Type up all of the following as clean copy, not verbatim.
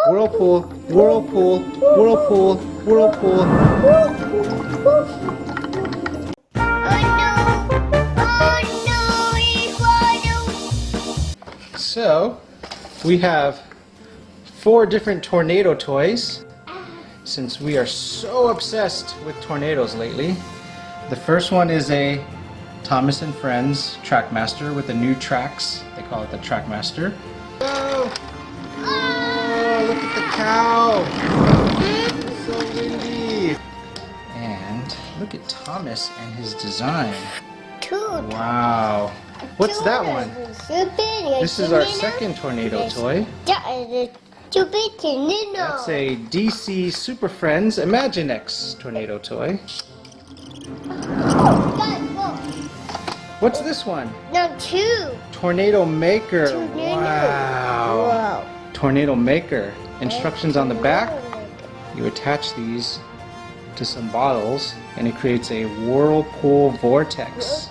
Whirlpool, whirlpool, whirlpool, whirlpool. So, we have 4 different tornado toys, since we are so obsessed with tornadoes lately. The first one is a Thomas and Friends Trackmaster with the new tracks. They call it the Trackmaster. Oh, look at the cow! It's so windy! And look at Thomas and his design. Wow. What's that one? This is our second tornado toy. That's a DC Super Friends Imaginext tornado toy. What's this one? Tornado Maker. Wow. Tornado Maker. Instructions on the back. You attach these to some bottles and it creates a Whirlpool VORTEX.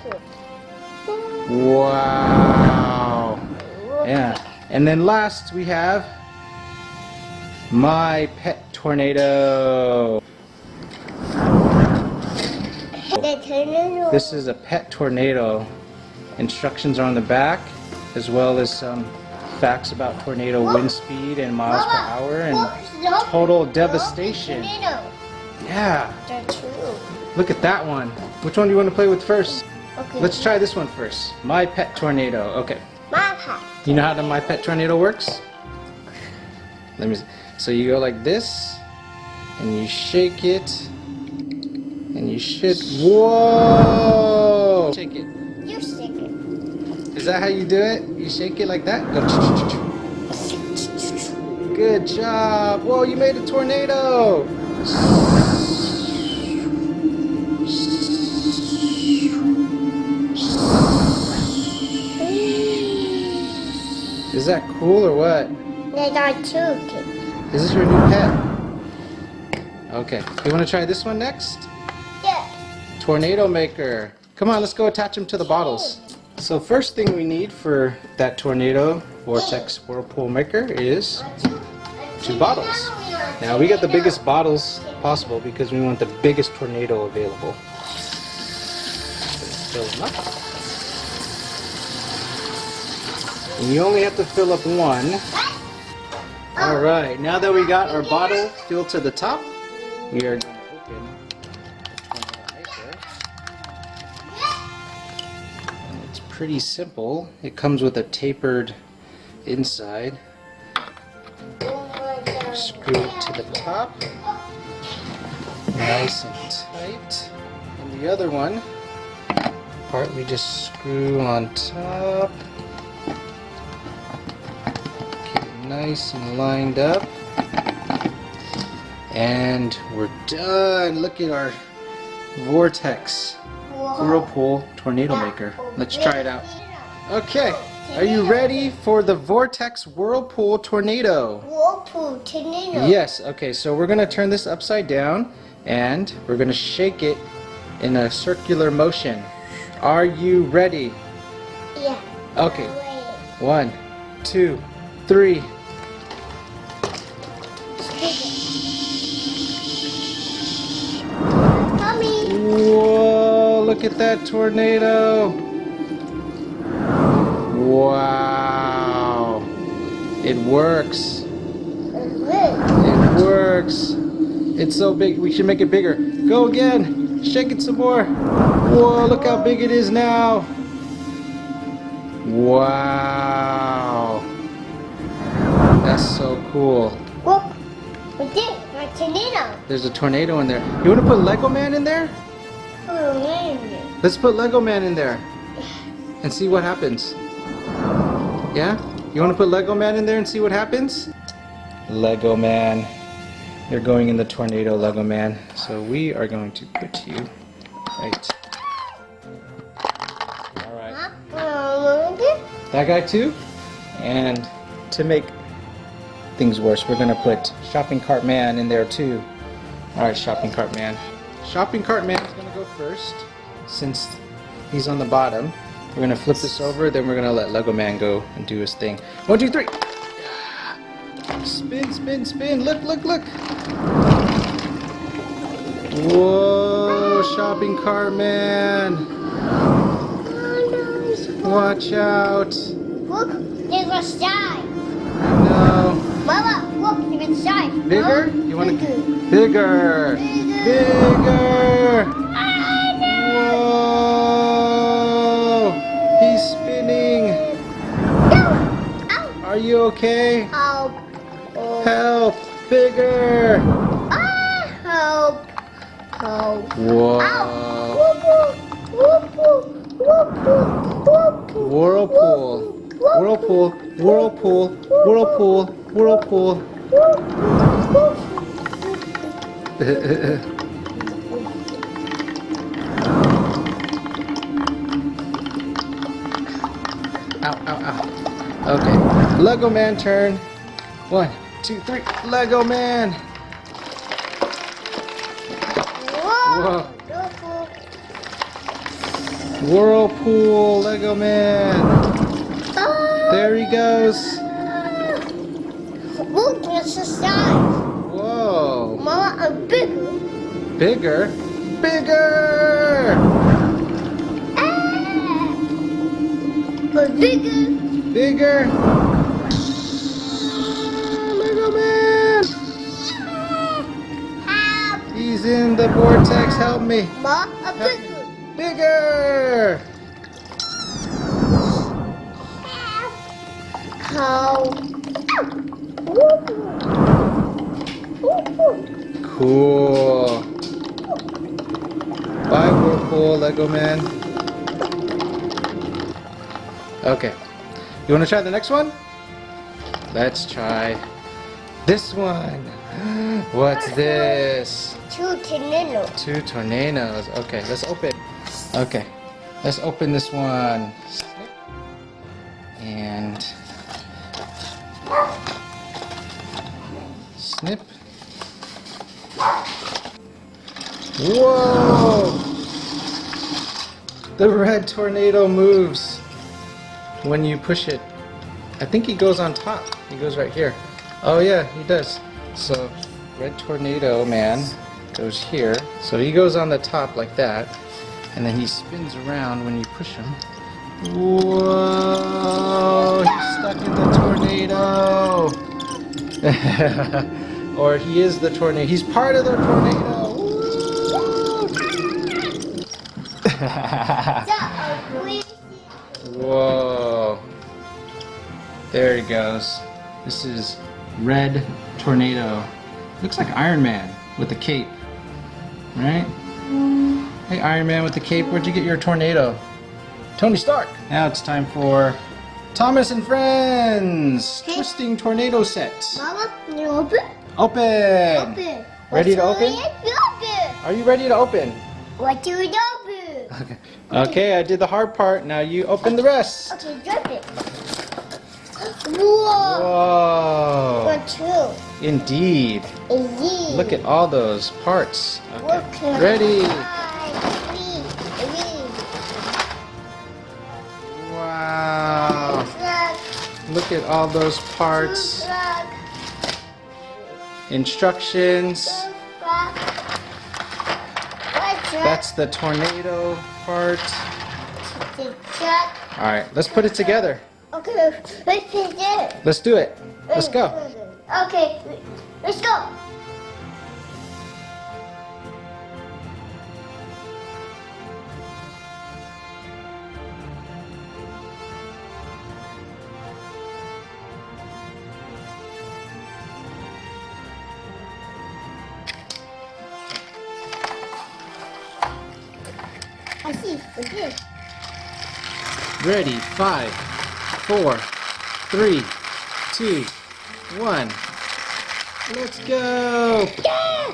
Wow. Yeah. And then last we have My Pet Tornado. This is a pet tornado. Instructions are on the back, as well as some facts about tornado wind speed and miles per hour and total devastation. Yeah. Look at that one. Which one do you want to play with first? Okay. Let's try this one first. My Pet Tornado. Okay. My Pet. You know how the My Pet Tornado works? Let me see. So you go like this, and you shake it, and you should. Whoa! Shake it. You shake it. Is that how you do it? You shake it like that? Go. Good job. Whoa! You made a tornado. Is that cool or what? They got 2 kids. Is this your new pet? Okay. You want to try this one next? Yeah. Tornado Maker. Come on, let's go attach them to the bottles. So first thing we need for that Tornado Vortex Whirlpool Maker is 2 bottles. Now we got the biggest bottles possible because we want the biggest tornado available. Fill them up. And you only have to fill up 1. Alright, now that we got our bottle filled to the top, we are going to open the tornado maker. And it's pretty simple. It comes with a tapered inside. Screw it to the top. Nice and tight. And the other one, part we just screw on top. Nice and lined up, and we're done. Look at our Vortex Whirlpool Tornado Maker. Let's try it out. Okay, are you ready for the Vortex Whirlpool Tornado? Whirlpool tornado. Yes. Okay, so we're gonna turn this upside down and we're gonna shake it in a circular motion. Are you ready? Yeah. Okay. 1, 2, 3. Whoa, look at that tornado. Wow. It works. It works. It's so big. We should make it bigger. Go again. Shake it some more. Whoa, look how big it is now. Wow. That's so cool. Look, we did my tornado. There's a tornado in there. You want to put Lego Man in there? Oh, man. Let's put Lego Man in there and see what happens. Yeah? You want to put Lego Man in there and see what happens? Lego Man. You're going in the tornado, Lego Man. So we are going to put you right. Alright. That guy too? And to make things worse, we're going to put Shopping Cart Man in there too. Alright, Shopping Cart Man. Shopping Cart Man is going to go first, since he's on the bottom. We're going to flip this over, then we're going to let Lego Man go and do his thing. 1, 2, 3! Spin, spin, spin. Look, look, look. Whoa, shopping cart man. Watch out. Look, there's a side. No. Mama, look, there's a side. Bigger? No? You want to Bigger. bigger? Bigger. Whoa. He's spinning. Ow. Are you okay? Help. Oh. Help. Bigger. Help. Help. Whoa. Whirlpool. Whirlpool. Whirlpool. Whirlpool. Whirlpool. Ow, ow, ow. Okay. Lego man turn. 1, 2, 3. Lego man. Whoa. Whirlpool Lego man. There he goes. Look, there's a size. Whoa. Mama, I'm bigger. Bigger? Bigger! But bigger. Bigger! Lego man! Help. He's in the vortex. Help me. Mama, I'm bigger. Bigger! Help. Cool. Bye, Whirlpool Lego man. Okay. You want to try the next one? Let's try this one. What's this? 2 tornadoes. 2 tornadoes. Okay, let's open. Okay, let's open this one. And snip. Whoa! The red tornado moves when you push it. I think he goes on top. He goes right here. Oh yeah, he does. So red tornado man goes here. So he goes on the top like that. And then he spins around when you push him. Whoa! He's stuck in the tornado! Or he is the tornado. He's part of the tornado! Whoa! There he goes. This is red tornado. Looks like Iron Man with a cape. Right? Hey, Iron Man with the cape, where'd you get your tornado? Tony Stark! Now it's time for Thomas and Friends! Hey. Twisting tornado set. Mama, can you open? Open! Open. Ready to open? Open. Are you ready to open? What do we open? Okay. Okay, I did the hard part. Now you open the rest. Okay, drop it. Whoa. Whoa! One, two. Indeed. Easy. Look at all those parts. Okay. Look at Ready? Three. Wow! Look at all those parts. Instructions. That's the tornado part. Alright, let's put it together. Okay, let's put it. Let's do it. Let's go. Okay, let's go. I see. Okay. Ready? 5, 4, 3, 2, 1. Let's go! Yeah!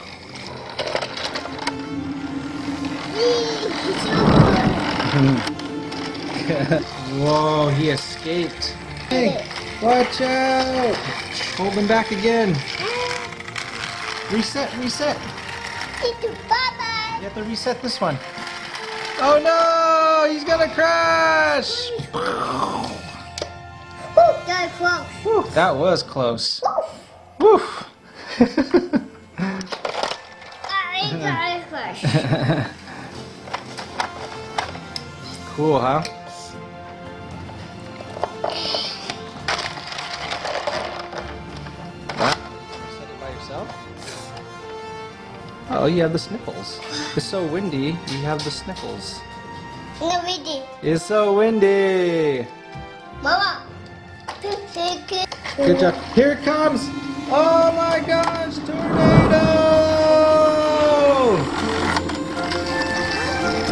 Whoa, he escaped. Hey, watch out! Hold him back again. Reset, reset. Bye-bye. You have to reset this one. Oh no! He's gonna crash! That was close. Whew, that was close. Woo! I got it first. Cool, huh? Wow. Set it by yourself? Oh, you have the sniffles. It's so windy, you have the sniffles. No, we did. It's so windy. Mama. Good job. Here it comes. Oh my gosh, tornado!